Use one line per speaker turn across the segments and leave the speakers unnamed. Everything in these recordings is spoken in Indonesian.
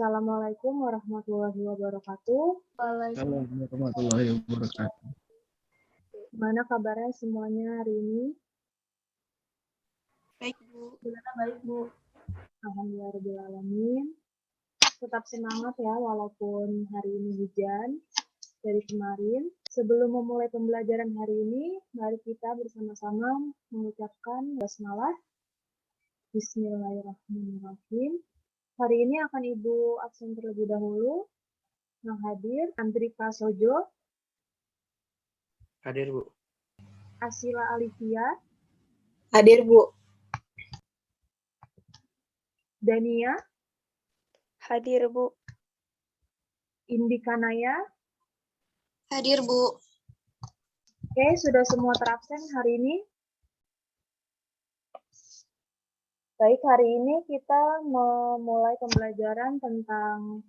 Assalamualaikum warahmatullahi wabarakatuh.
Waalaikumsalam warahmatullahi wabarakatuh.
Gimana kabarnya semuanya hari ini?
Baik, Bu.
Baik, Bu. Alhamdulillahirrahmanirrahim. Tetap semangat ya, walaupun hari ini hujan dari kemarin. Sebelum memulai pembelajaran hari ini, mari kita bersama-sama mengucapkan basmalah. Bismillahirrahmanirrahim. Hari ini akan Ibu absen terlebih dahulu. Yang hadir, Andrika Sojo,
Hadir, Bu.
Asila Alivia,
Hadir, Bu.
Dania,
Hadir, Bu.
Indika Naya.
Hadir, Bu.
Oke, sudah semua terabsen hari ini. Baik, hari ini kita memulai pembelajaran tentang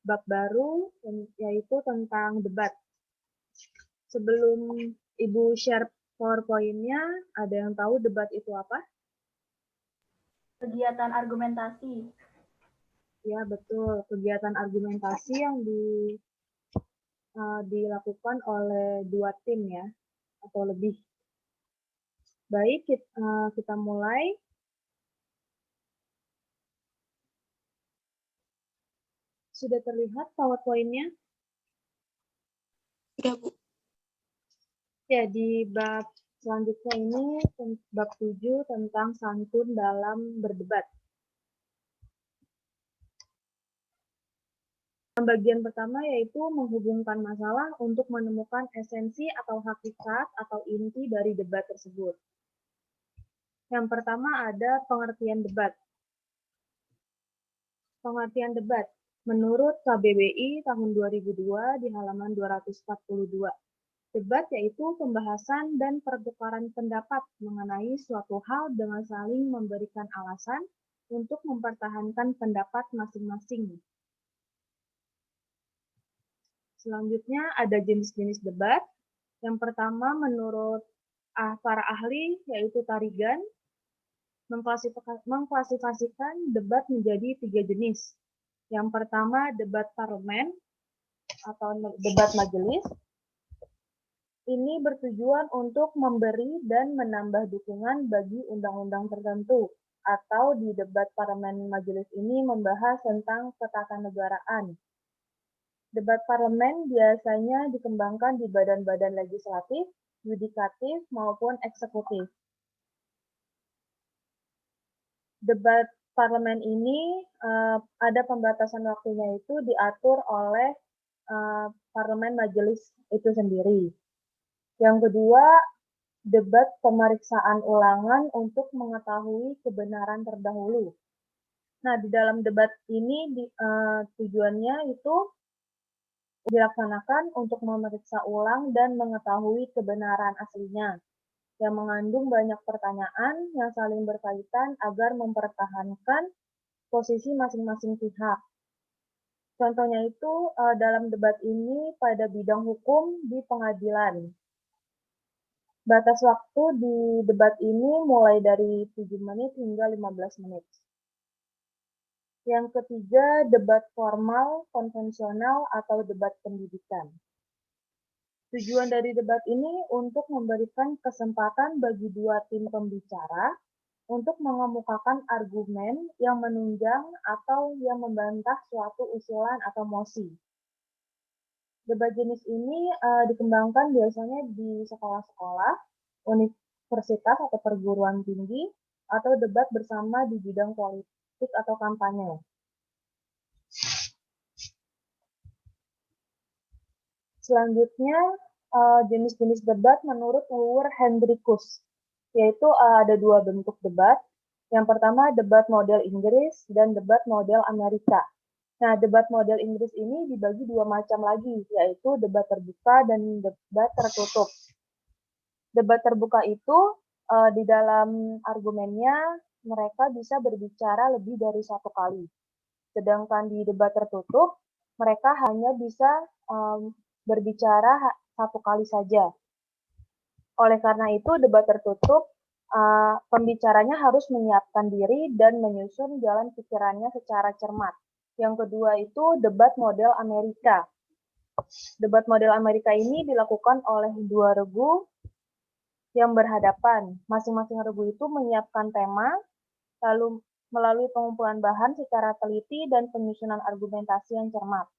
bab baru, yaitu tentang debat. Sebelum Ibu share PowerPoint-nya, ada yang tahu debat itu apa?
Kegiatan argumentasi.
Ya, betul. Kegiatan argumentasi yang dilakukan oleh dua tim ya, atau lebih. Baik, kita mulai. Sudah terlihat PowerPoint-nya?
Sudah, Bu.
Ya, di bab selanjutnya ini, bab 7 tentang santun dalam berdebat. Bagian pertama yaitu menghubungkan masalah untuk menemukan esensi atau hakikat atau inti dari debat tersebut. Yang pertama ada pengertian debat. Pengertian debat menurut KBBI tahun 2002 di halaman 242. Debat yaitu pembahasan dan pertukaran pendapat mengenai suatu hal dengan saling memberikan alasan untuk mempertahankan pendapat masing-masing. Selanjutnya ada jenis-jenis debat. Yang pertama menurut para ahli yaitu Tarigan mengklasifikasikan debat menjadi 3 jenis. Yang pertama debat parlemen atau debat majelis. Ini bertujuan untuk memberi dan menambah dukungan bagi undang-undang tertentu, atau di debat parlemen majelis ini membahas tentang ketatanegaraan. Debat parlemen biasanya dikembangkan di badan-badan legislatif, yudikatif, maupun eksekutif. Debat parlemen ini ada pembatasan waktunya itu diatur oleh parlemen majelis itu sendiri. Yang kedua, debat pemeriksaan ulangan untuk mengetahui kebenaran terdahulu. Nah, di dalam debat ini tujuannya itu dilaksanakan untuk memeriksa ulang dan mengetahui kebenaran aslinya, yang mengandung banyak pertanyaan yang saling berkaitan agar mempertahankan posisi masing-masing pihak. Contohnya itu dalam debat ini pada bidang hukum di pengadilan. Batas waktu di debat ini mulai dari 7 menit hingga 15 menit. Yang ketiga, debat formal, konvensional, atau debat pendidikan. Tujuan dari debat ini untuk memberikan kesempatan bagi dua tim pembicara untuk mengemukakan argumen yang menunjang atau yang membantah suatu usulan atau mosi. Debat jenis ini dikembangkan biasanya di sekolah-sekolah, universitas atau perguruan tinggi, atau debat bersama di bidang politik atau kampanye. Selanjutnya, jenis-jenis debat menurut Luhur Hendrikus, yaitu ada 2 bentuk debat. Yang pertama, debat model Inggris dan debat model Amerika. Nah, debat model Inggris ini dibagi 2 macam lagi, yaitu debat terbuka dan debat tertutup. Debat terbuka itu di dalam argumennya mereka bisa berbicara lebih dari 1 kali. Sedangkan di debat tertutup, mereka hanya bisa berbicara 1 kali saja. Oleh karena itu, debat tertutup, pembicaranya harus menyiapkan diri dan menyusun jalan pikirannya secara cermat. Yang kedua itu debat model Amerika. Debat model Amerika ini dilakukan oleh dua regu yang berhadapan. Masing-masing regu itu menyiapkan tema, lalu melalui pengumpulan bahan secara teliti dan penyusunan argumentasi yang cermat.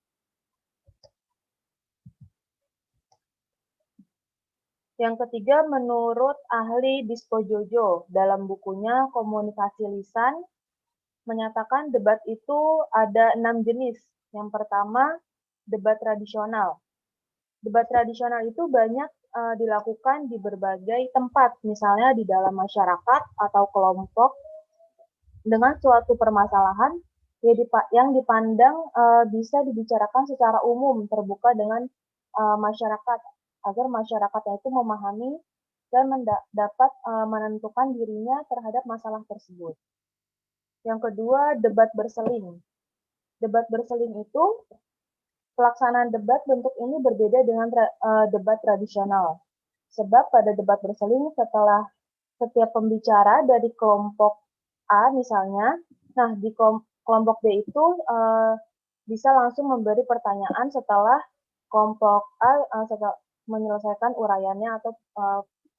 Yang ketiga, menurut ahli Dispojojo dalam bukunya Komunikasi Lisan, menyatakan debat itu ada 6 jenis. Yang pertama, debat tradisional. Debat tradisional itu banyak dilakukan di berbagai tempat, misalnya di dalam masyarakat atau kelompok dengan suatu permasalahan yang dipandang bisa dibicarakan secara umum, terbuka dengan masyarakat, agar masyarakatnya itu memahami dan dapat menentukan dirinya terhadap masalah tersebut. Yang kedua, debat berseling. Debat berseling itu, pelaksanaan debat bentuk ini berbeda dengan debat tradisional. Sebab pada debat berseling, setelah setiap pembicara dari kelompok A misalnya, nah di kelompok B itu bisa langsung memberi pertanyaan setelah kelompok A setelah menyelesaikan uraiannya atau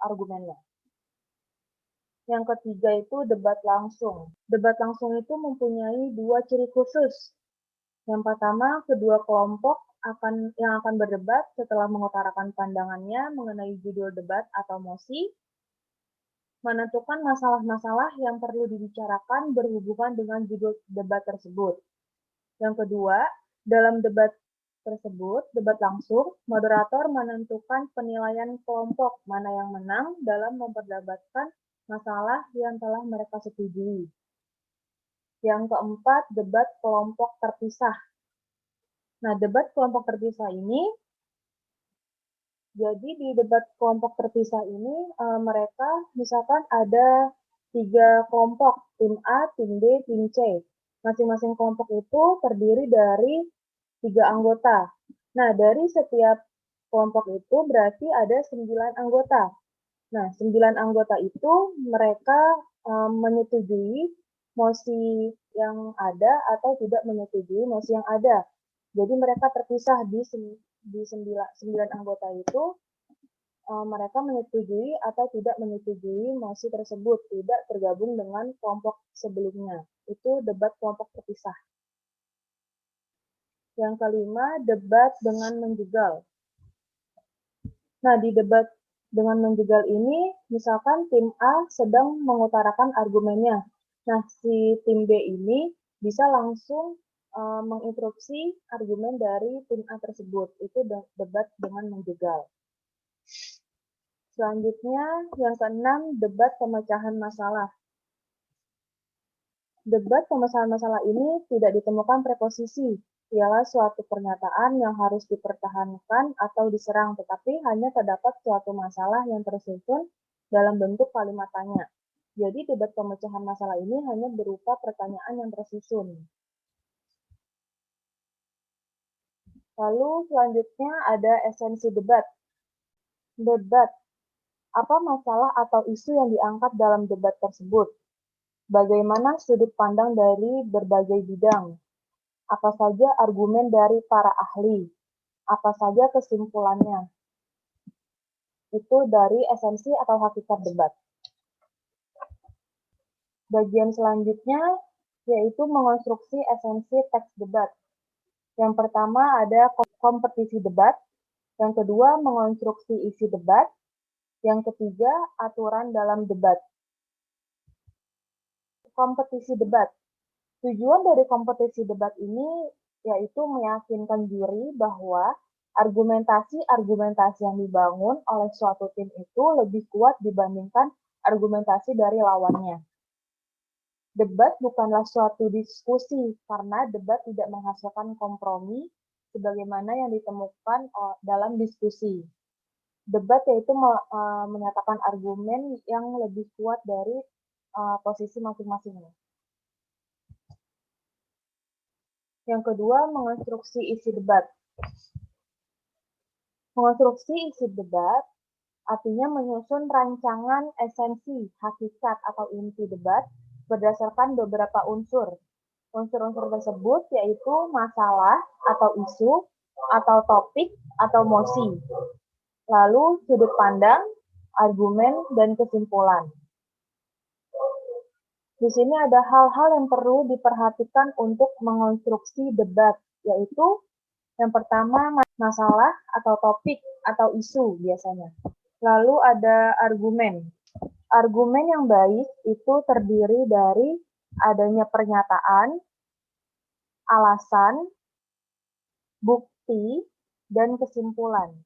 argumennya. Yang ketiga itu debat langsung. Debat langsung itu mempunyai dua ciri khusus. Yang pertama, kedua kelompok yang akan berdebat setelah mengutarakan pandangannya mengenai judul debat atau mosi, menentukan masalah-masalah yang perlu dibicarakan berhubungan dengan judul debat tersebut. Yang kedua, dalam debat tersebut, debat langsung, moderator menentukan penilaian kelompok mana yang menang dalam memperdebatkan masalah yang telah mereka setujui. Yang keempat, debat kelompok terpisah. Nah, debat kelompok terpisah ini, jadi di debat kelompok terpisah ini, mereka misalkan ada 3 kelompok, tim A, tim B, tim C. Masing-masing kelompok itu terdiri dari 3 anggota. Nah, dari setiap kelompok itu berarti ada 9 anggota. Nah, 9 anggota itu mereka menyetujui mosi yang ada atau tidak menyetujui mosi yang ada. Jadi mereka terpisah di 9 anggota itu, mereka menyetujui atau tidak menyetujui mosi tersebut, tidak tergabung dengan kelompok sebelumnya. Itu debat kelompok terpisah. Yang kelima, debat dengan menjegal. Nah, di debat dengan menjegal ini, misalkan tim A sedang mengutarakan argumennya. Nah, si tim B ini bisa langsung menginterupsi argumen dari tim A tersebut. Itu debat dengan menjegal. Selanjutnya, yang keenam, debat pemecahan masalah. Debat pemecahan masalah ini tidak ditemukan preposisi, ialah suatu pernyataan yang harus dipertahankan atau diserang, tetapi hanya terdapat suatu masalah yang tersusun dalam bentuk kalimat tanya. Jadi, debat pemecahan masalah ini hanya berupa pertanyaan yang tersusun. Lalu selanjutnya ada esensi debat. Debat. Apa masalah atau isu yang diangkat dalam debat tersebut? Bagaimana sudut pandang dari berbagai bidang? Apa saja argumen dari para ahli? Apa saja kesimpulannya? Itu dari esensi atau hakikat debat. Bagian selanjutnya yaitu mengonstruksi esensi teks debat. Yang pertama ada kompetisi debat, yang kedua mengonstruksi isi debat, yang ketiga aturan dalam debat. Kompetisi debat. Tujuan dari kompetisi debat ini yaitu meyakinkan juri bahwa argumentasi-argumentasi yang dibangun oleh suatu tim itu lebih kuat dibandingkan argumentasi dari lawannya. Debat bukanlah suatu diskusi, karena debat tidak menghasilkan kompromi sebagaimana yang ditemukan dalam diskusi. Debat yaitu menyatakan argumen yang lebih kuat dari posisi masing-masingnya. Yang kedua, mengonstruksi isi debat. Mengonstruksi isi debat artinya menyusun rancangan esensi, hakikat, atau inti debat berdasarkan beberapa unsur. Unsur-unsur tersebut yaitu masalah atau isu, atau topik, atau mosi. Lalu sudut pandang, argumen, dan kesimpulan. Di sini ada hal-hal yang perlu diperhatikan untuk mengonstruksi debat, yaitu yang pertama masalah atau topik atau isu biasanya. Lalu ada argumen. Argumen yang baik itu terdiri dari adanya pernyataan, alasan, bukti, dan kesimpulan.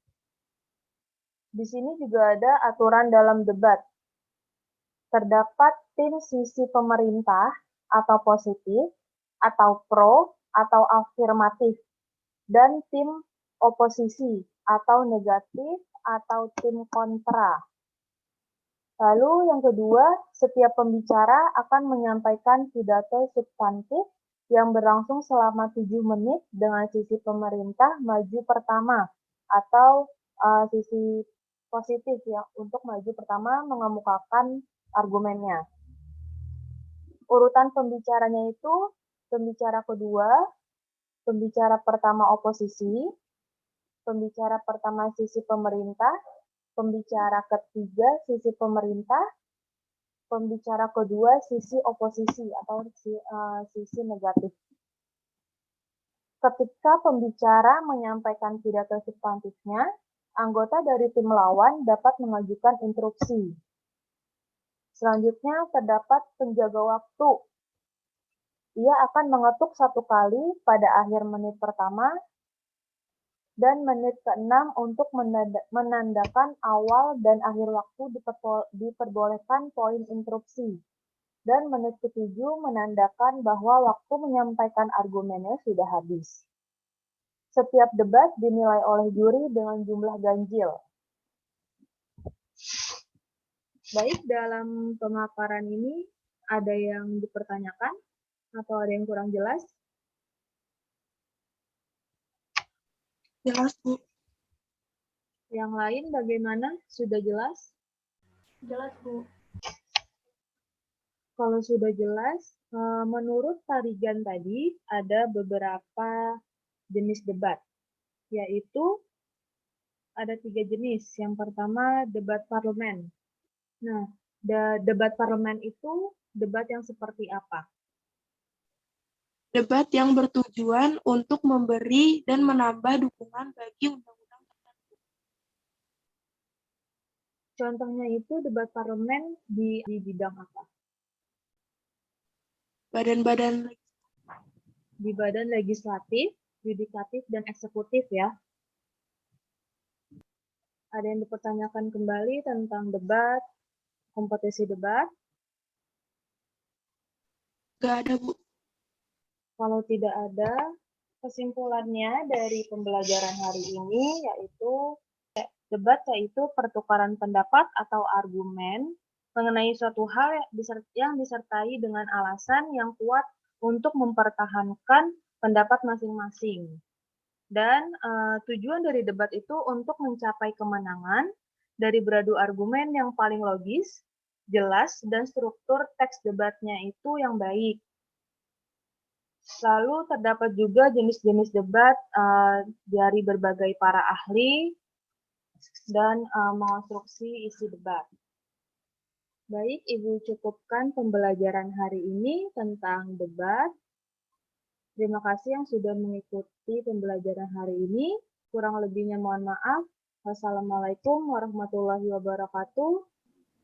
Di sini juga ada aturan dalam debat. Terdapat tim sisi pemerintah atau positif, atau pro, atau afirmatif, dan tim oposisi atau negatif, atau tim kontra. Lalu yang kedua, setiap pembicara akan menyampaikan pidato substantif yang berlangsung selama 7 menit dengan sisi pemerintah maju pertama atau sisi positif yang untuk maju pertama mengemukakan argumennya. Urutan pembicaranya itu pembicara kedua, pembicara pertama oposisi, pembicara pertama sisi pemerintah, pembicara ketiga sisi pemerintah, pembicara kedua sisi oposisi atau sisi negatif. Ketika pembicara menyampaikan pidato substantifnya, anggota dari tim lawan dapat mengajukan interupsi. Selanjutnya terdapat penjaga waktu. Ia akan mengetuk 1 kali pada akhir menit pertama dan menit ke-6 untuk menandakan awal dan akhir waktu diperbolehkan poin interupsi. Dan menit ke-7 menandakan bahwa waktu menyampaikan argumennya sudah habis. Setiap debat dinilai oleh juri dengan jumlah ganjil. Baik, dalam pemaparan ini ada yang dipertanyakan atau ada yang kurang jelas?
Jelas, Bu.
Yang lain bagaimana? Sudah jelas?
Jelas, Bu.
Kalau sudah jelas, menurut Tarigan tadi ada beberapa jenis debat, yaitu ada 3 jenis. Yang pertama debat parlemen. Nah, debat parlemen itu debat yang seperti apa?
Debat yang bertujuan untuk memberi dan menambah dukungan bagi undang-undang tertentu.
Contohnya itu debat parlemen di bidang apa?
Badan-badan
Di badan legislatif, yudikatif, dan eksekutif ya. Ada yang dipertanyakan kembali tentang debat, kompetisi debat?
nggak ada, Bu.
Kalau tidak ada, kesimpulannya dari pembelajaran hari ini yaitu debat yaitu pertukaran pendapat atau argumen mengenai suatu hal yang disertai dengan alasan yang kuat untuk mempertahankan pendapat masing-masing. Dan tujuan dari debat itu untuk mencapai kemenangan dari beradu argumen yang paling logis, jelas, dan struktur teks debatnya itu yang baik. Lalu terdapat juga jenis-jenis debat dari berbagai para ahli dan mengonstruksi isi debat. Baik, Ibu cukupkan pembelajaran hari ini tentang debat. Terima kasih yang sudah mengikuti pembelajaran hari ini. Kurang lebihnya mohon maaf. Wassalamualaikum warahmatullahi wabarakatuh.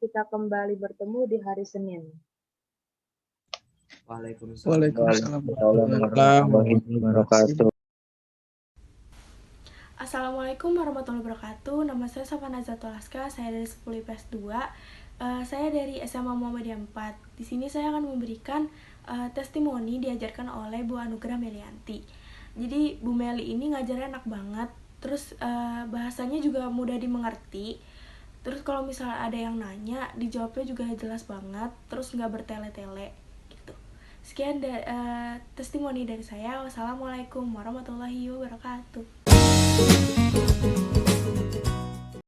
Kita kembali bertemu di hari Senin.
Waalaikumsalam warahmatullahi wabarakatuh.
Assalamualaikum warahmatullahi wabarakatuh. Nama saya Safa Nazatul Aska, saya dari 10 IPS 2. Saya dari SMA Muhammadiyah 4. Di sini saya akan memberikan testimoni diajarkan oleh Bu Anugrah Melianti. Jadi Bu Meli ini ngajarnya enak banget, terus bahasanya juga mudah dimengerti. Terus kalau misalnya ada yang nanya, dijawabnya juga jelas banget, terus nggak bertele-tele gitu. Sekian testimoni dari saya. Wassalamualaikum warahmatullahi wabarakatuh.